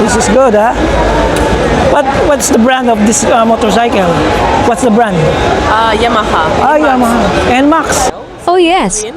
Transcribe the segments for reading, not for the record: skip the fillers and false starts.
This is good, huh? What's the brand of this motorcycle? What's the brand? Yamaha. Ah, Yamaha. NMAX. Oh yes.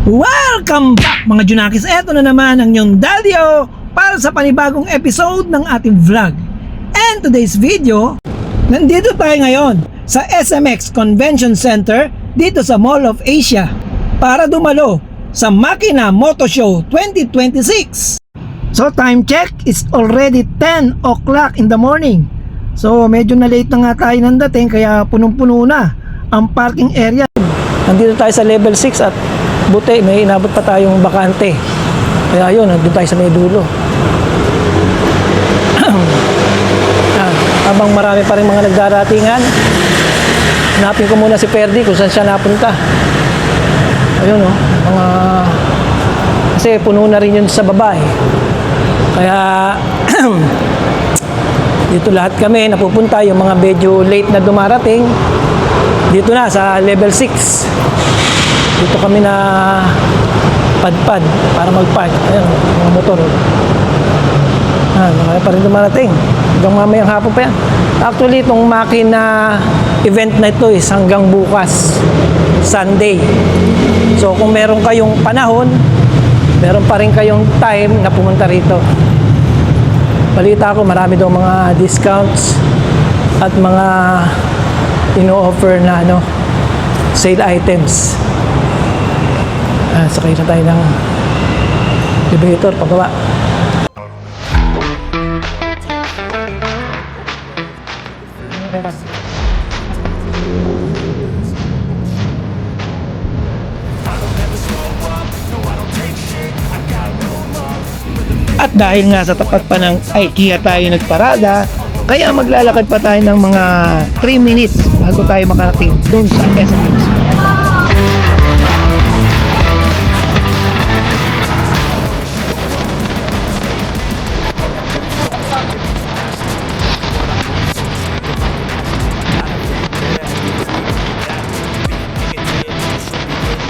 Welcome back mga Junakis! Eto na naman ang inyong Daddy-O para sa panibagong episode ng ating vlog. And today's video, nandito tayo ngayon sa SMX Convention Center dito sa Mall of Asia para dumalo sa Makina Moto Show 2026. So time check is already 10 o'clock in the morning. So medyo na late na nga tayo nang dating kaya punong-puno na ang parking area. Nandito tayo sa level 6 at buti may inabot pa tayong bakante. Kaya yun, nandun tayo sa may dulo. Habang marami pa rin mga nagdaratingan, hanapin ko muna si Ferdy kung saan siya napunta. Ayun mga kasi puno na rin yun sa baba eh. Kaya dito lahat kami napupunta, yung mga medyo late na dumarating dito na sa level 6. Dito kami na padpad para mag-park. Ayan, mga motor. Marami pa rin dumarating. Hanggang mamayang hapon pa yan. Actually, itong Makina event na ito is hanggang bukas, Sunday. So, kung meron kayong panahon, meron pa rin kayong time na pumunta rito. Balita ko, marami daw mga discounts at mga ino-offer na sale items. Sakay na tayo ng elevator pababa. At dahil nga sa tapat pa ng IKEA tayo nagparada, kaya maglalakad pa tayo ng mga 3 minutes bago tayo makarating doon sa SMX.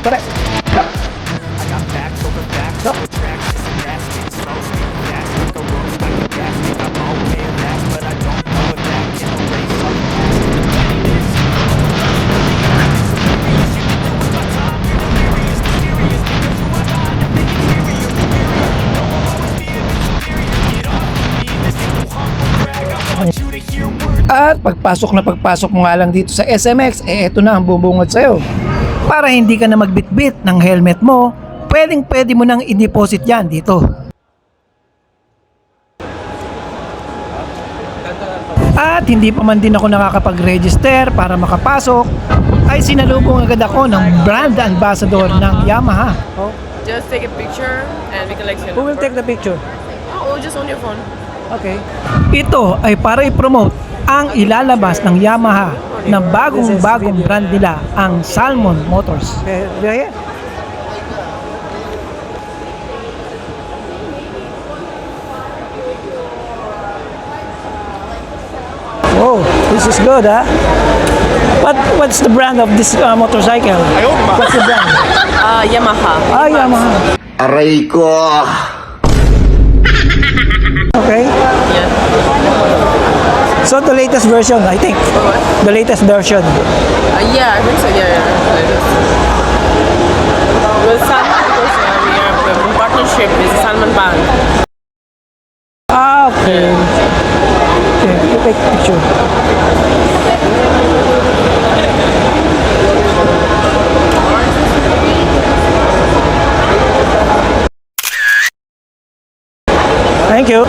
Correct. At pagpasok mo nga lang dito sa SMX, eto na ang bubungad sa'yo. Para hindi ka na magbitbit ng helmet mo, pwede mo nang i-deposit yan dito. At hindi pa man din ako nakakapag-register para makapasok, ay sinalubong agad ako ng brand ambassador ng Yamaha. Just take a picture and we can like Who will take the picture? Oh, just on your phone. Okay. Ito ay para i-promote ang ilalabas ng Yamaha na bagong brand nila, ang Salmon Motors. Okay. Oh, this is good, huh? What's the brand of this motorcycle? What's the brand? Yamaha. Ah, Yamaha. Aray ko! Okay. Yeah. So the latest version, I think. What? The latest version. Yeah, I think so. Yeah. With Salmon, because we are in partnership with the Salmon Band. Ah, okay. Okay, you take a picture. Thank you.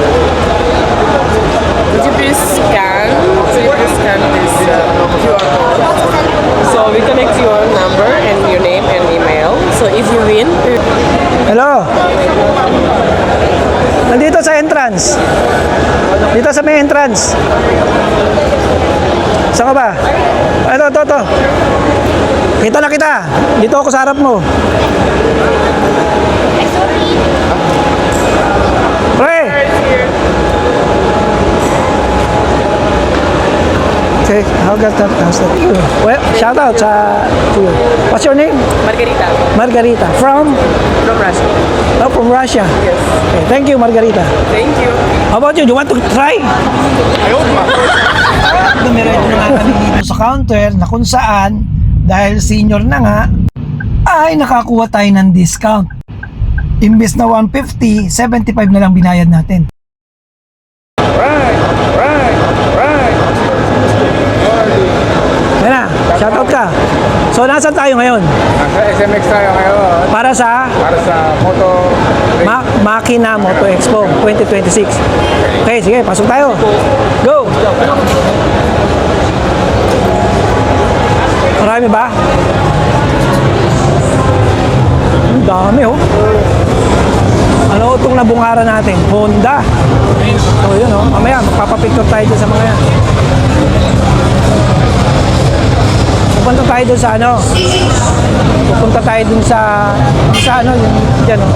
Could you please scan this QR code? So we connect your number and your name and email. So if you win, Hello. Nandito sa entrance. Dito sa may entrance. Saan ka ba? Ito. Kita na kita. Dito ako sa harap mo. Pre! Okay, how got that translate? Well, shout out to you. What's your name? Margarita. Margarita. From? From Russia. Oh, from Russia. Yes. Okay, thank you, Margarita. Thank you. How about you? Do you want to try? Dumiretso na nga kami dito sa counter na kung saan, dahil senior na nga, ay nakakuha tayo ng discount. Imbes na 150, 75 na lang binayad natin. Yan na, shoutout ka. So, nasaan tayo ngayon? Nasa SMX tayo ngayon Para sa para sa Moto Makina Moto Expo 2026. Okay, sige, pasok tayo. Go! Marami ba? Ang dami oh. Ano itong nabungara natin? Honda. So yun oh, mamaya magpapapicture tayo dyan sa mga yan. Pupunta tayo dun sa ano? Pupunta tayo dun sa ano, yung dyan oh.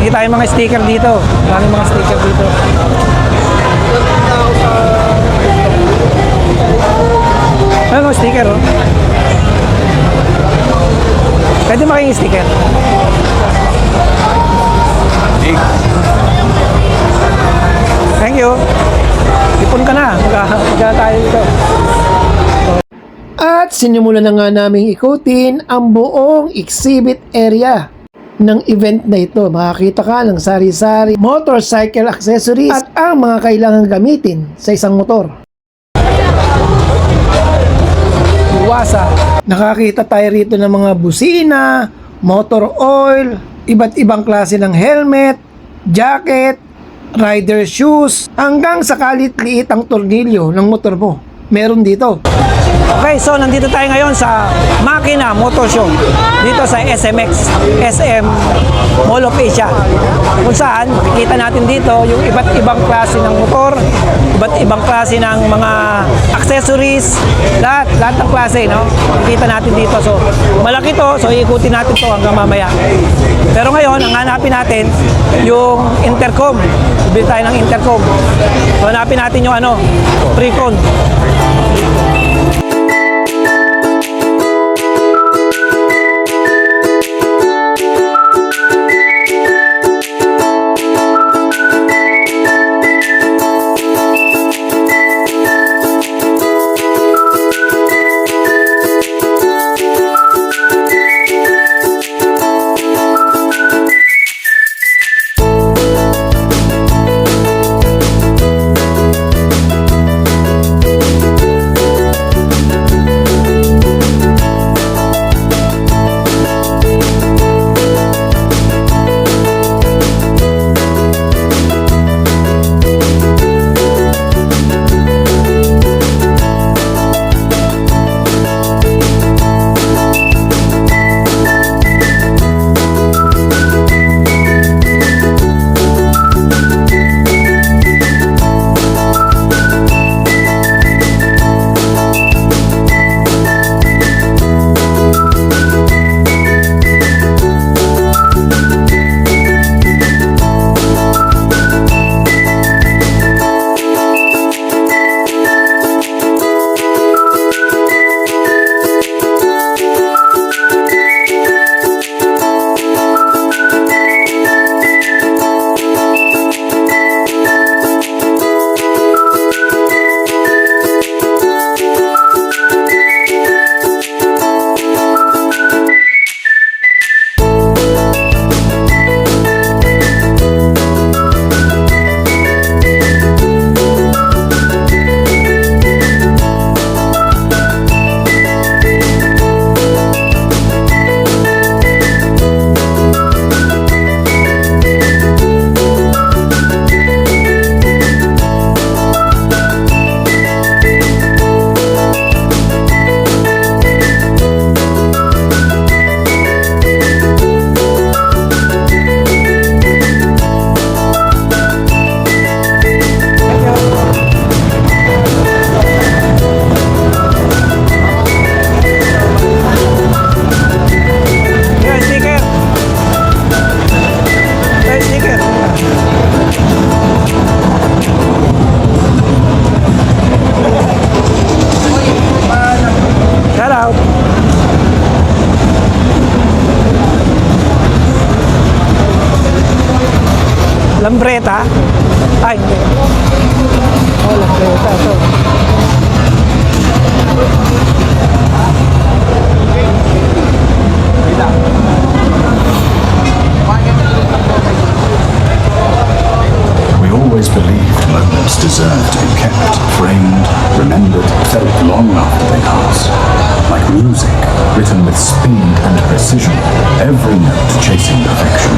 Hindi tayo mga sticker dito. Maraming mga sticker dito. Ano sticker oh? Pwede making sticker. Thank you. Ipon ka na. Magka tayo dito. At sinimula na nga namin ikutin ang buong exhibit area ng event na ito. Makakita ka ng sari-sari motorcycle accessories at ang mga kailangan gamitin sa isang motor. Iwasa. Nakakita tayo rito ng mga busina, motor oil, iba't ibang klase ng helmet, jacket, rider shoes, hanggang sa kalit-liit ang tornilyo ng motor mo. Meron dito. Okay, so nandito tayo ngayon sa Makina Motor Show dito sa SMX, SM Mall of Asia, kung saan makikita natin dito yung iba't ibang klase ng motor, iba't ibang klase ng mga accessories, lahat ng klase, no? Makikita natin dito. So malaki to, so ikutin natin to hanggang mamaya. Pero ngayon, ang hanapin natin yung intercom. Bili tayo ng intercom. So hanapin natin yung ano, Precon. Lambreta? Ay, hindi. Oh, Lambreta. Ito. We always believed moments deserved to be kept, framed, remembered, felt long after they pass. Like music, written with speed and precision, every note chasing perfection.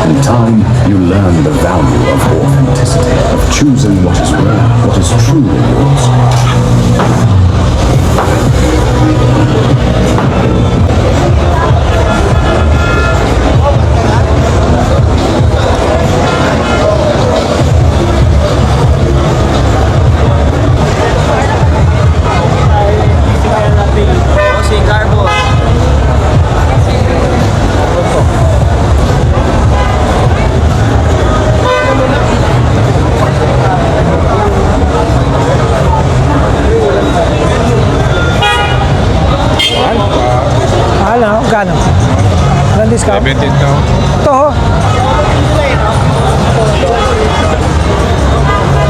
In time, you learn the value of authenticity, of choosing what is rare, what is truly yours. Gano? Walang discount? 17 daw. Ito ho.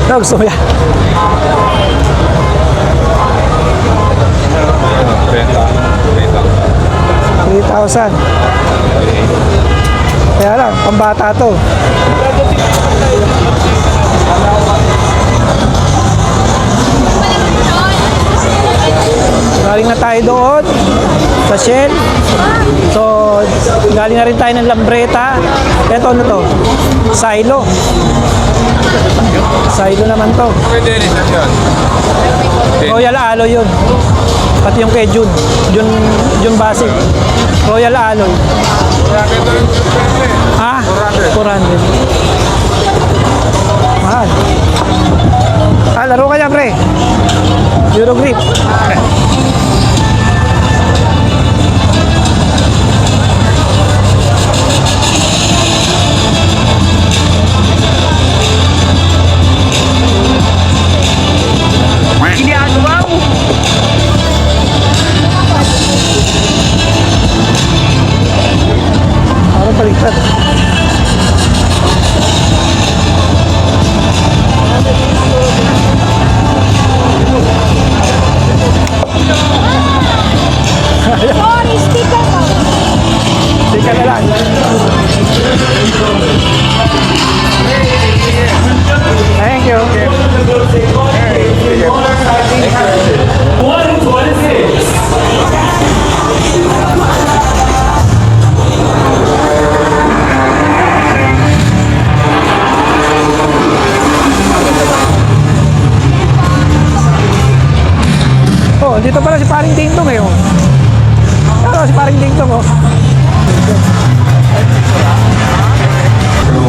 Ito, gusto mo yan? 3,000. Kaya lang, pambata to. Galing na tayo doon sa Shell. So, galing na rin tayo ng Lambreta. Ito ano to? Silo. Silo naman to. Pwede rin yun. Royal Alloy yun. Pati yung kay June. June Basic. Royal Alloy. Ah, 400. Mahal. Ah, laro ka dyan, pre. Eurogrip. Parang baliktad. Sorry, sticker mo. Tika na lang. Thank you. Oh, dito pala si Paring Dingdong ngayon. Ano si Paring Dingdong oh.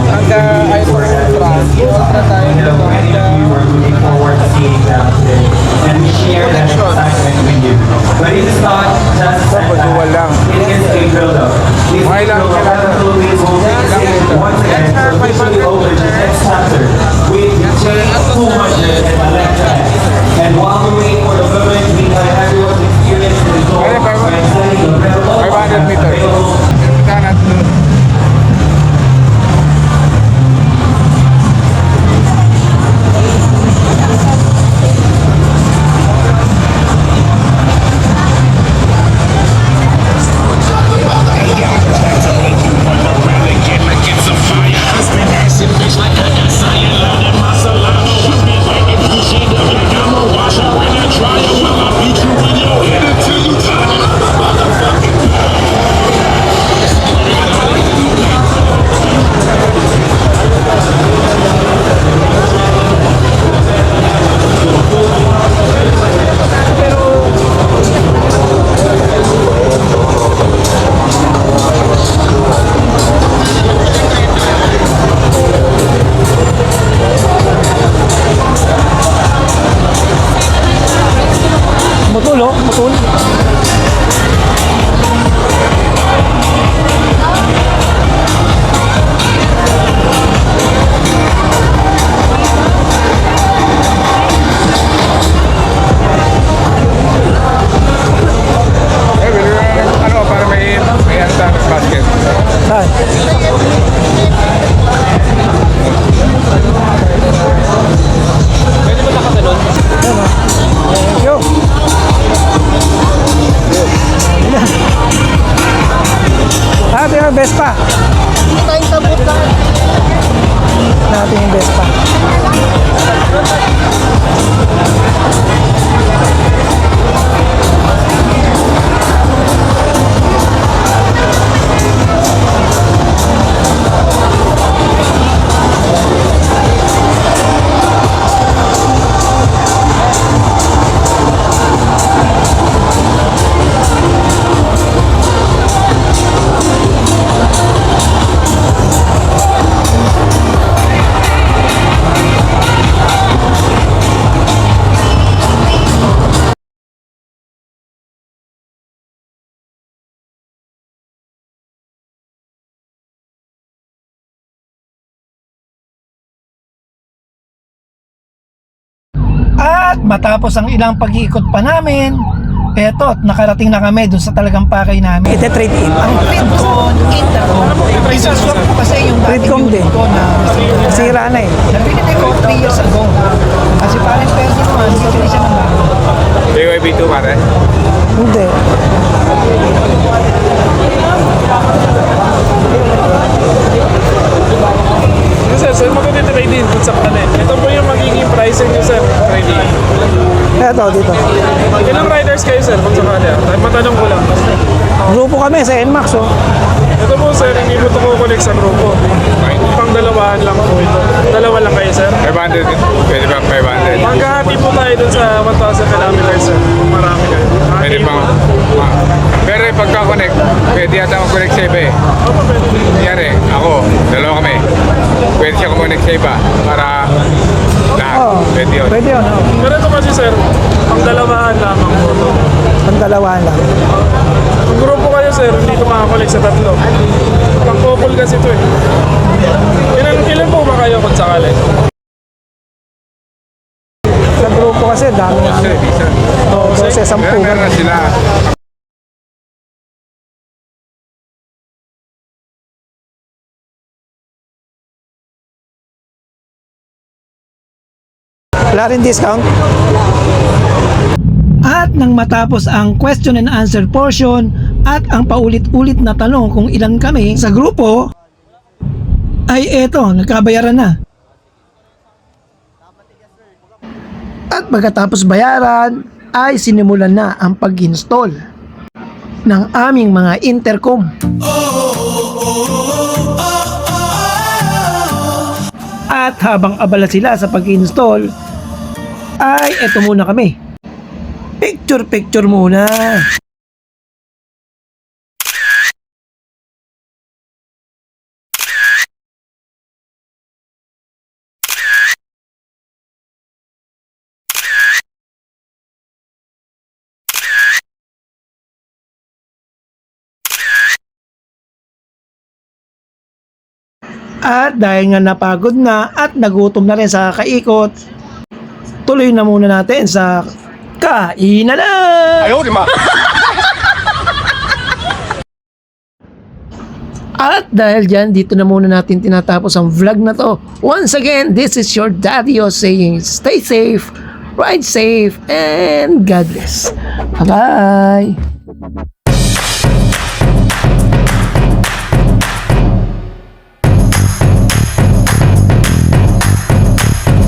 Handa iPhone Ultra. Ultra tayo dito. And we share that excitement with you. But it is not just Dual lang. it is a build-up. Please Okay lang, build okay lang. up the Philippines will take it once again to officially open the next chapter with J200 and Alexa. And while we wait for the moment, we have everyone experience the result Pwede, by setting the bell 500 meters. Punta natin doon. Mutul oh, mutul. Bili na ng ano para may ano sa basket. Saan? Vespa. Tayong tabot lang. Natin yung Vespa. At matapos ang ilang pag-iikot pa namin, eto, nakarating na kami dun sa talagang pakay namin. Ito trade in. Ang Fredcon Intercom. Isaswap ko kasi yung dating unit ko na nasira na eh. Nabili ko 3 years ago. Kasi parang pwede naman, bibili siya ng bago. BYB2 pare. Hindi. Sir, magti-trade in kung sakali. Ito po yung magiging pricing nyo, sir. Trade in. Eto, dito. Ilang riders kayo, sir, kung sakali? Matanong ko lang. Grupo kami sa NMAX, oh. Ito po, sir, hindi mo ito kukulik sa grupo. Pang dalawahan lang po ito. Dalawa lang kayo, sir. 500, pwede ba 500? Magkahati po tayo dun sa 1,000 kilometers, sir. Kung marami kayo. Pwede Hati bang, po. pero pagka-connect, pwede yata mag-connect sa iba eh. Opo, pwede. Nangyari, ako, dalawa kami. Pwede siya connect sa iba para lahat. Pwede yun. Pwede yun, oh. Pero ito kasi, sir, pang dalawahan lamang po ito. Ang dalawahan lang. Kung grupo kayo, sir, hindi ito makakulik sa tatlo. Pang couple kasi ito eh. Ilan po ba kayo kung sakali? Sa grupo kasi, dami na. Sir, isa. Kasi 10. Meron na sila. Wala rin discount. At nang matapos ang question and answer portion at ang paulit-ulit na tanong kung ilan kami sa grupo, ay eto, nagkabayaran na. At pagkatapos bayaran, ay sinimulan na ang pag-install ng aming mga intercom. At habang abala sila sa pag-install, ay eto muna kami. Picture muna. At dahil nga napagod na at nagutom na rin sa kaikot, tuloy na muna natin sa kainan na! At dahil dyan, dito na muna natin tinatapos ang vlog na to. Once again, this is your Daddy-O saying stay safe, ride safe, and God bless. Bye-bye!